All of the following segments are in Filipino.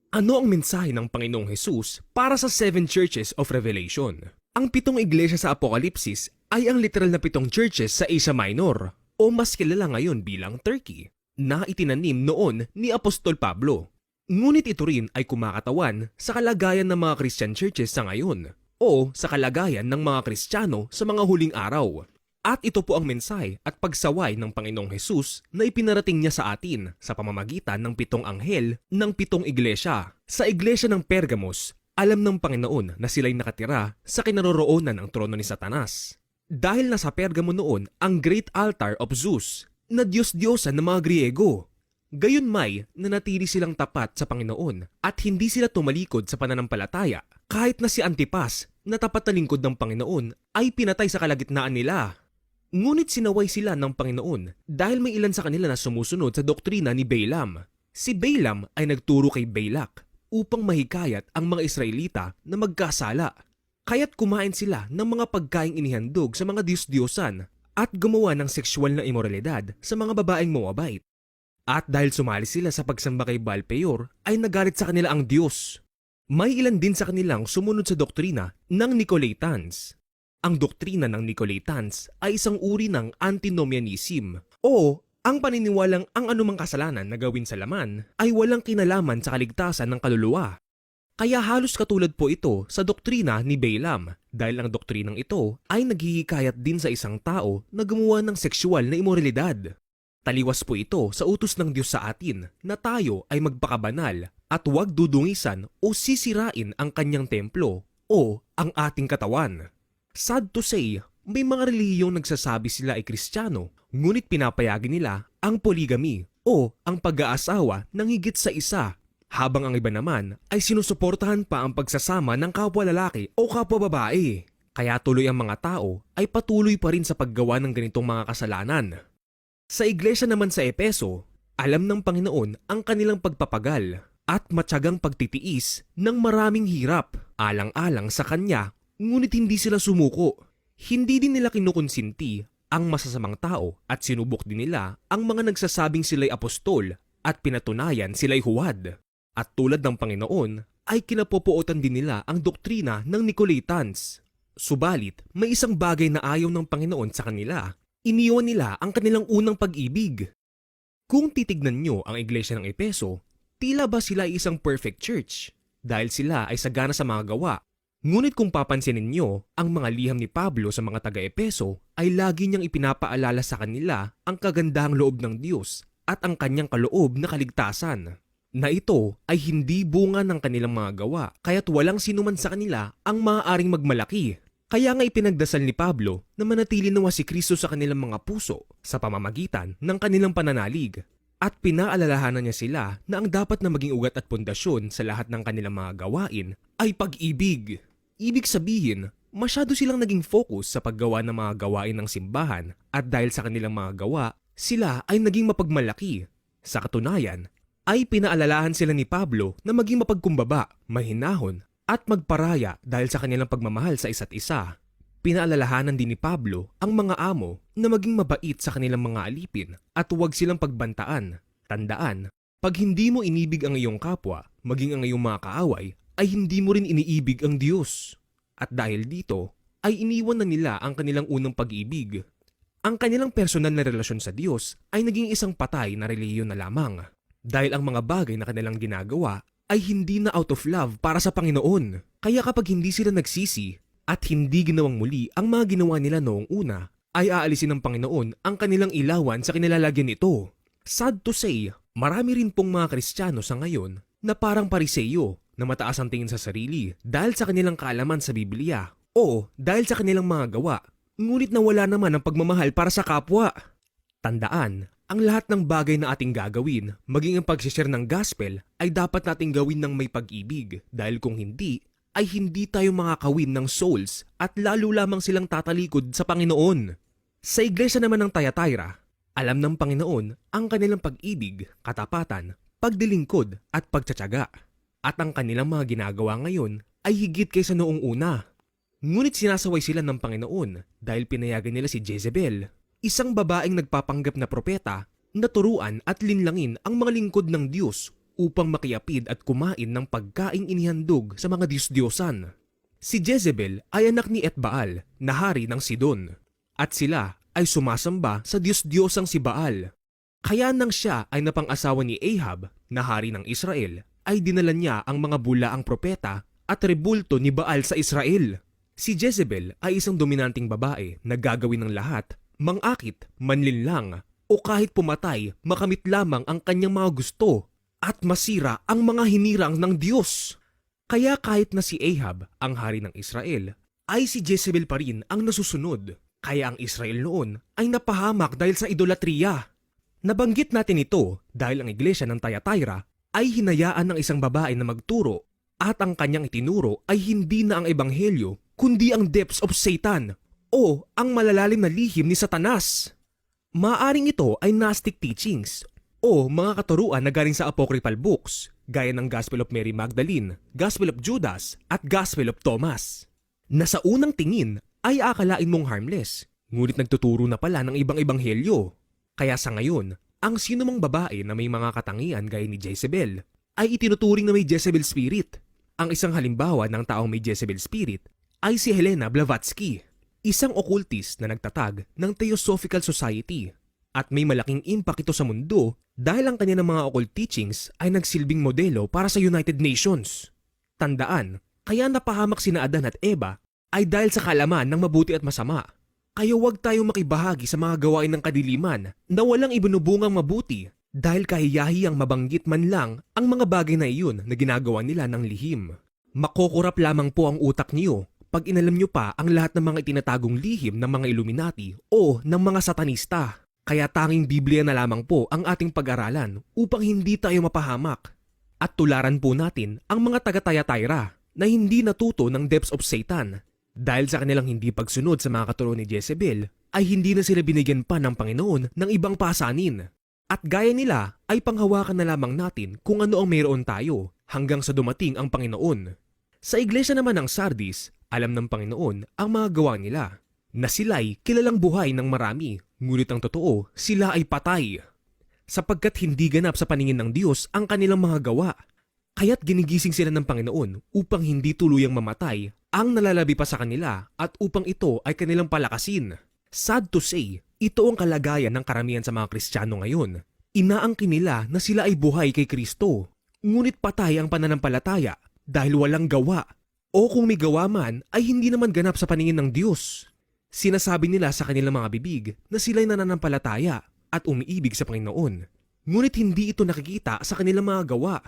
Ano ang mensahe ng Panginoong Hesus para sa 7 churches of Revelation? Ang 7 iglesia sa Apokalipsis ay ang literal na 7 churches sa Asia Minor o mas kilala ngayon bilang Turkey na itinanim noon ni Apostol Pablo. Ngunit ito rin ay kumakatawan sa kalagayan ng mga Christian churches sa ngayon o sa kalagayan ng mga Kristiyano sa mga huling araw. At ito po ang mensahe at pagsaway ng Panginoong Hesus na ipinarating niya sa atin sa pamamagitan ng 7 anghel ng 7 iglesia. Sa iglesia ng Pergamos, alam ng Panginoon na sila'y nakatira sa kinaroroonan ng trono ni Satanas. Dahil nasa Pergamo noon ang Great Altar of Zeus na Diyos-Diyosan ng mga Griego. Gayunmay nanatili silang tapat sa Panginoon at hindi sila tumalikod sa pananampalataya kahit na si Antipas na tapat na lingkod ng Panginoon ay pinatay sa kalagitnaan nila. Ngunit sinaway sila ng Panginoon dahil may ilan sa kanila na sumusunod sa doktrina ni Balaam. Si Balaam ay nagturo kay Balak upang mahikayat ang mga Israelita na magkasala. Kaya't kumain sila ng mga pagkaing inihandog sa mga Diyos-Diyosan at gumawa ng sexual na imoralidad sa mga babaeng Moabite. At dahil sumali sila sa pagsamba kay Baal Peor ay nagalit sa kanila ang Diyos. May ilan din sa kanilang sumunod sa doktrina ng Nicolaitans. Ang doktrina ng Nicolaitans ay isang uri ng antinomianism o ang paniniwalang ang anumang kasalanan na gawin sa laman ay walang kinalaman sa kaligtasan ng kaluluwa. Kaya halos katulad po ito sa doktrina ni Balaam dahil ang doktrinang ito ay naghihikayat din sa isang tao na gumawa ng sexual na imoralidad. Taliwas po ito sa utos ng Diyos sa atin na tayo ay magpakabanal at huwag dudungisan o sisirain ang kanyang templo o ang ating katawan. Sad to say, may mga relihiyong nagsasabi sila ay Kristiyano, ngunit pinapayagan nila ang polygamy o ang pag-aasawa ng higit sa isa, habang ang iba naman ay sinusuportahan pa ang pagsasama ng kapwa lalaki o kapwa babae. Kaya tuloy ang mga tao ay patuloy pa rin sa paggawa ng ganitong mga kasalanan. Sa iglesia naman sa Epeso, alam ng Panginoon ang kanilang pagpapagal at matyagang pagtitiis ng maraming hirap, alang-alang sa Kanya. Ngunit hindi sila sumuko. Hindi din nila kinukonsinti ang masasamang tao at sinubok din nila ang mga nagsasabing sila'y apostol at pinatunayan sila'y huwad. At tulad ng Panginoon ay kinapopuotan din nila ang doktrina ng Nicolaitans. Subalit may isang bagay na ayaw ng Panginoon sa kanila. Iniwan nila ang kanilang unang pag-ibig. Kung titignan nyo ang iglesia ng Epeso, tila ba sila ay isang perfect church dahil sila ay sagana sa mga gawa. Ngunit kung papansinin nyo, ang mga liham ni Pablo sa mga taga-Epeso ay lagi niyang ipinapaalala sa kanila ang kagandahang loob ng Diyos at ang kanyang kaloob na kaligtasan. Na ito ay hindi bunga ng kanilang mga gawa, kaya't walang sinuman sa kanila ang maaaring magmalaki. Kaya nga ipinagdasal ni Pablo na manatili nawa si Kristo sa kanilang mga puso sa pamamagitan ng kanilang pananalig. At pinaalalahanan niya sila na ang dapat na maging ugat at pundasyon sa lahat ng kanilang mga gawain ay pag-ibig. Ibig sabihin, masyado silang naging focus sa paggawa ng mga gawain ng simbahan at dahil sa kanilang mga gawa, sila ay naging mapagmalaki. Sa katunayan, ay pinaalalahan sila ni Pablo na maging mapagkumbaba, mahinahon at magparaya dahil sa kanilang pagmamahal sa isa't isa. Pinaalalahanan din ni Pablo ang mga amo na maging mabait sa kanilang mga alipin at huwag silang pagbantaan. Tandaan, pag hindi mo inibig ang iyong kapwa, maging ang iyong mga kaaway, ay hindi mo rin iniibig ang Diyos. At dahil dito, ay iniwan na nila ang kanilang unang pag-ibig. Ang kanilang personal na relasyon sa Diyos ay naging isang patay na relihiyon na lamang. Dahil ang mga bagay na kanilang ginagawa ay hindi na out of love para sa Panginoon. Kaya kapag hindi sila nagsisi at hindi ginawang muli ang mga ginawa nila noong una, ay aalisin ng Panginoon ang kanilang ilawan sa kinilalagyan nito. Sad to say, marami rin pong mga Kristiyano sa ngayon na parang pariseyo na mataas ang tingin sa sarili dahil sa kanilang kaalaman sa Biblia o dahil sa kanilang mga gawa, ngunit nawala naman ang pagmamahal para sa kapwa. Tandaan, ang lahat ng bagay na ating gagawin, maging ang pag-share ng gospel, ay dapat nating gawin ng may pag-ibig dahil kung hindi, ay hindi tayo makakawin ng souls at lalo lamang silang tatalikod sa Panginoon. Sa iglesia naman ng Thyatira, alam ng Panginoon ang kanilang pag-ibig, katapatan, pagdilingkod at pagtsatsaga. At ang kanilang mga ginagawa ngayon ay higit kaysa noong una. Ngunit sinasaway sila ng Panginoon dahil pinayagan nila si Jezebel, isang babaeng nagpapanggap na propeta na turuan at linlangin ang mga lingkod ng Diyos upang makiapid at kumain ng pagkaing inihandog sa mga Diyos-Diyosan. Si Jezebel ay anak ni Etbaal na hari ng Sidon at sila ay sumasamba sa Diyos-Diyosang si Baal. Kaya nang siya ay napang-asawa ni Ahab na hari ng Israel ay dinala niya ang mga bulaang propeta at rebulto ni Baal sa Israel. Si Jezebel ay isang dominanting babae na gagawin ng lahat, mangakit, manlinlang, o kahit pumatay, makamit lamang ang kanyang mga gusto at masira ang mga hinirang ng Diyos. Kaya kahit na si Ahab, ang hari ng Israel, ay si Jezebel pa rin ang nasusunod. Kaya ang Israel noon ay napahamak dahil sa idolatriya. Nabanggit natin ito dahil ang iglesia ng Thyatira ay hinayaan ng isang babae na magturo at ang kanyang itinuro ay hindi na ang ebanghelyo kundi ang depths of Satan o ang malalalim na lihim ni Satanas. Maaring ito ay Gnostic teachings o mga katuruan na galing sa apocryphal books gaya ng Gospel of Mary Magdalene, Gospel of Judas at Gospel of Thomas na sa unang tingin ay akalain mong harmless ngunit nagtuturo na pala ng ibang ebanghelyo. Kaya sa ngayon, ang sinumang babae na may mga katangian gaya ni Jezebel ay itinuturing na may Jezebel spirit. Ang isang halimbawa ng taong may Jezebel spirit ay si Helena Blavatsky, isang occultist na nagtatag ng Theosophical Society at may malaking impact ito sa mundo dahil ang kanya ng mga occult teachings ay nagsilbing modelo para sa United Nations. Tandaan, kaya napahamak sina Adan at Eva ay dahil sa kalaman ng mabuti at masama. Kaya huwag tayong makibahagi sa mga gawain ng kadiliman na walang ibinubungang mabuti dahil kahiyahiyang mabanggit man lang ang mga bagay na iyon na ginagawa nila ng lihim. Makokorap lamang po ang utak niyo pag inalam niyo pa ang lahat ng mga itinatagong lihim ng mga Illuminati o ng mga satanista. Kaya tanging Biblia na lamang po ang ating pag-aralan upang hindi tayo mapahamak. At tularan po natin ang mga taga-Thyatira na hindi natuto ng depths of Satan. Dahil sa kanilang hindi pagsunod sa mga katuro ni Jezebel, ay hindi na sila binigyan pa ng Panginoon ng ibang pasanin. At gaya nila ay panghawakan na lamang natin kung ano ang mayroon tayo hanggang sa dumating ang Panginoon. Sa iglesia naman ng Sardis, alam ng Panginoon ang mga gawa nila, na sila'y kilalang buhay ng marami, ngunit ang totoo, sila ay patay. Sapagkat hindi ganap sa paningin ng Diyos ang kanilang mga gawa, kaya't ginigising sila ng Panginoon upang hindi tuluyang mamatay ang nalalabi pa sa kanila at upang ito ay kanilang palakasin. Sad to say, ito ang kalagayan ng karamihan sa mga Kristiyano ngayon. Inaangkin nila na sila ay buhay kay Kristo, ngunit patay ang pananampalataya dahil walang gawa. O kung may gawa man ay hindi naman ganap sa paningin ng Diyos. Sinasabi nila sa kanilang mga bibig na sila'y nananampalataya at umiibig sa Panginoon, ngunit hindi ito nakikita sa kanilang mga gawa.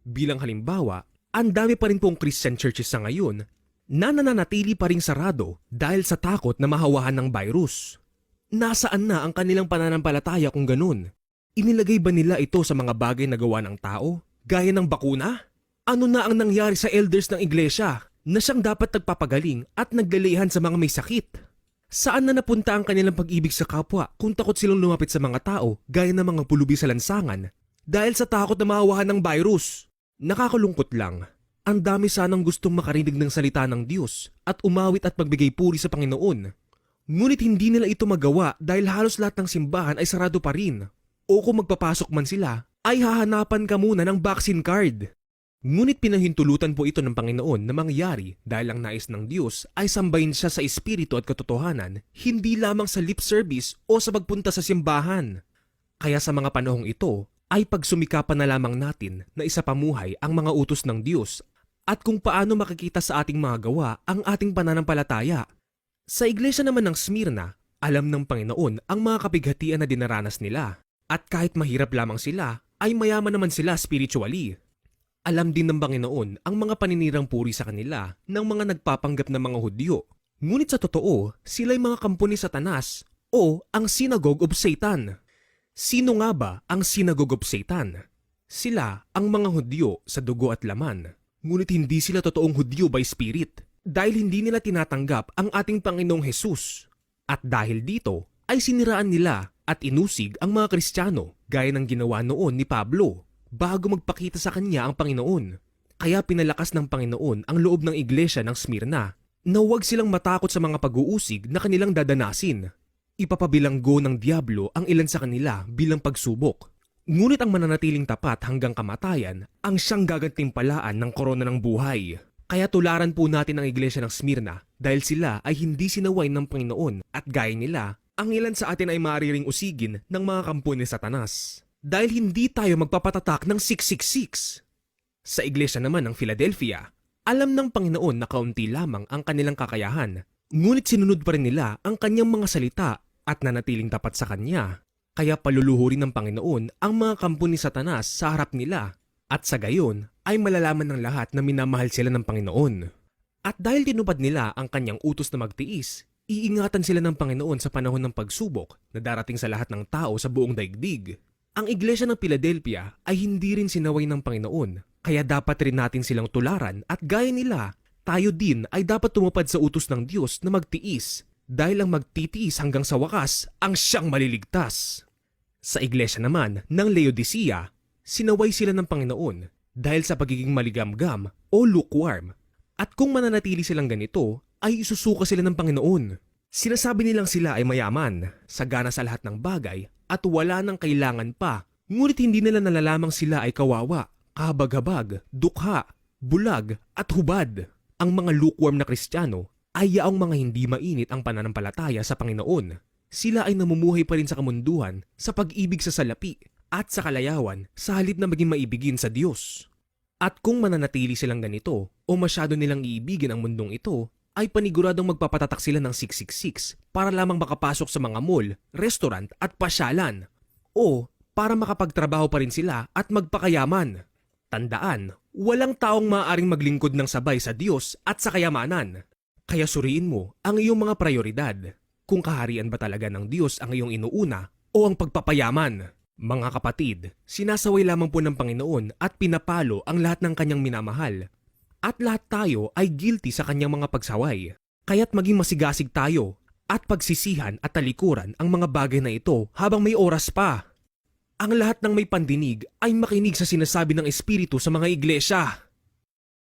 Bilang halimbawa, ang dami pa rin pong Christian churches sa ngayon na nananatili pa ring sarado dahil sa takot na mahawahan ng virus. Nasaan na ang kanilang pananampalataya kung ganun? Inilagay ba nila ito sa mga bagay na gawa ng tao? Gaya ng bakuna? Ano na ang nangyari sa elders ng iglesia na siyang dapat nagpapagaling at naglalihan sa mga may sakit? Saan na napunta ang kanilang pag-ibig sa kapwa kung takot silang lumapit sa mga tao gaya ng mga pulubi sa lansangan dahil sa takot na mahawahan ng virus? Nakakalungkot lang. Ang dami sanang gustong makarinig ng salita ng Diyos at umawit at magbigay puri sa Panginoon. Ngunit hindi nila ito magawa dahil halos lahat ng simbahan ay sarado pa rin. O kung magpapasok man sila, ay hahanapan ka muna ng vaccine card. Ngunit pinahintulutan po ito ng Panginoon na mangyari dahil ang nais ng Diyos ay sambahin siya sa espiritu at katotohanan, hindi lamang sa lip service o sa pagpunta sa simbahan. Kaya sa mga panahong ito, ay pagsumikapan na lamang natin na isapamuhay ang mga utos ng Diyos at kung paano makikita sa ating mga gawa ang ating pananampalataya. Sa iglesia naman ng Smyrna, alam ng Panginoon ang mga kapighatian na dinaranas nila at kahit mahirap lamang sila, ay mayaman naman sila spiritually. Alam din ng Panginoon ang mga paninirang puri sa kanila ng mga nagpapanggap na mga Hudyo. Ngunit sa totoo, sila'y mga kampo ni Satanas o ang Synagogue of Satan. Sino nga ba ang Synagogue of Satan? Sila ang mga Hudyo sa dugo at laman. Ngunit hindi sila totoong Hudyo by spirit dahil hindi nila tinatanggap ang ating Panginoong Hesus. At dahil dito ay siniraan nila at inusig ang mga Kristiyano gaya ng ginawa noon ni Pablo bago magpakita sa kanya ang Panginoon. Kaya pinalakas ng Panginoon ang loob ng iglesia ng Smyrna na huwag silang matakot sa mga pag-uusig na kanilang dadanasin. Ipapabilanggo ng Diablo ang ilan sa kanila bilang pagsubok Ngunit ang mananatiling tapat hanggang kamatayan ang siyang gagantimpalaan ng korona ng buhay. Kaya tularan po natin ang iglesia ng Smyrna dahil sila ay hindi sinaway ng Panginoon at gaya nila, ang ilan sa atin ay maaaring usigin ng mga kampo ni Satanas. Dahil hindi tayo magpapatatak ng 666. Sa iglesia naman ng Philadelphia, alam ng Panginoon na kaunti lamang ang kanilang kakayahan, ngunit sinunod pa rin nila ang kanyang mga salita at nanatiling tapat sa kanya. Kaya paluluhurin ng Panginoon ang mga kampo ni Satanas sa harap nila at sa gayon ay malalaman ng lahat na minamahal sila ng Panginoon. At dahil tinupad nila ang kanyang utos na magtiis, iingatan sila ng Panginoon sa panahon ng pagsubok na darating sa lahat ng tao sa buong daigdig. Ang iglesia ng Philadelphia ay hindi rin sinaway ng Panginoon, kaya dapat rin natin silang tularan at gaya nila, tayo din ay dapat tumupad sa utos ng Diyos na magtiis. Dahil ang magtitiis hanggang sa wakas ang siyang maliligtas. Sa iglesia naman ng Laodicea, sinaway sila ng Panginoon dahil sa pagiging maligamgam o lukewarm. At kung mananatili silang ganito, ay isusuka sila ng Panginoon. Sinasabi nilang sila ay mayaman, sagana sa lahat ng bagay at wala nang kailangan pa. Ngunit hindi nila nalalamang sila ay kawawa, kahabag-habag, dukha, bulag at hubad. Ang mga lukewarm na Kristiyano ay yaong mga hindi mainit ang pananampalataya sa Panginoon. Sila ay namumuhay pa rin sa kamunduhan, sa pag-ibig sa salapi, at sa kalayawan sa halip na maging maibigin sa Diyos. At kung mananatili silang ganito o masyado nilang iibigin ang mundong ito, ay paniguradong magpapatatak sila ng 666 para lamang makapasok sa mga mall, restaurant at pasyalan. O para makapagtrabaho pa rin sila at magpakayaman. Tandaan, walang taong maaaring maglingkod ng sabay sa Diyos at sa kayamanan. Kaya suriin mo ang iyong mga prioridad. Kung kaharian ba talaga ng Diyos ang iyong inuuna o ang pagpapayaman? Mga kapatid, sinasaway lamang po ng Panginoon at pinapalo ang lahat ng kanyang minamahal. At lahat tayo ay guilty sa kanyang mga pagsaway. Kaya't maging masigasig tayo at pagsisihan at talikuran ang mga bagay na ito habang may oras pa. Ang lahat ng may pandinig ay makinig sa sinasabi ng Espiritu sa mga iglesia.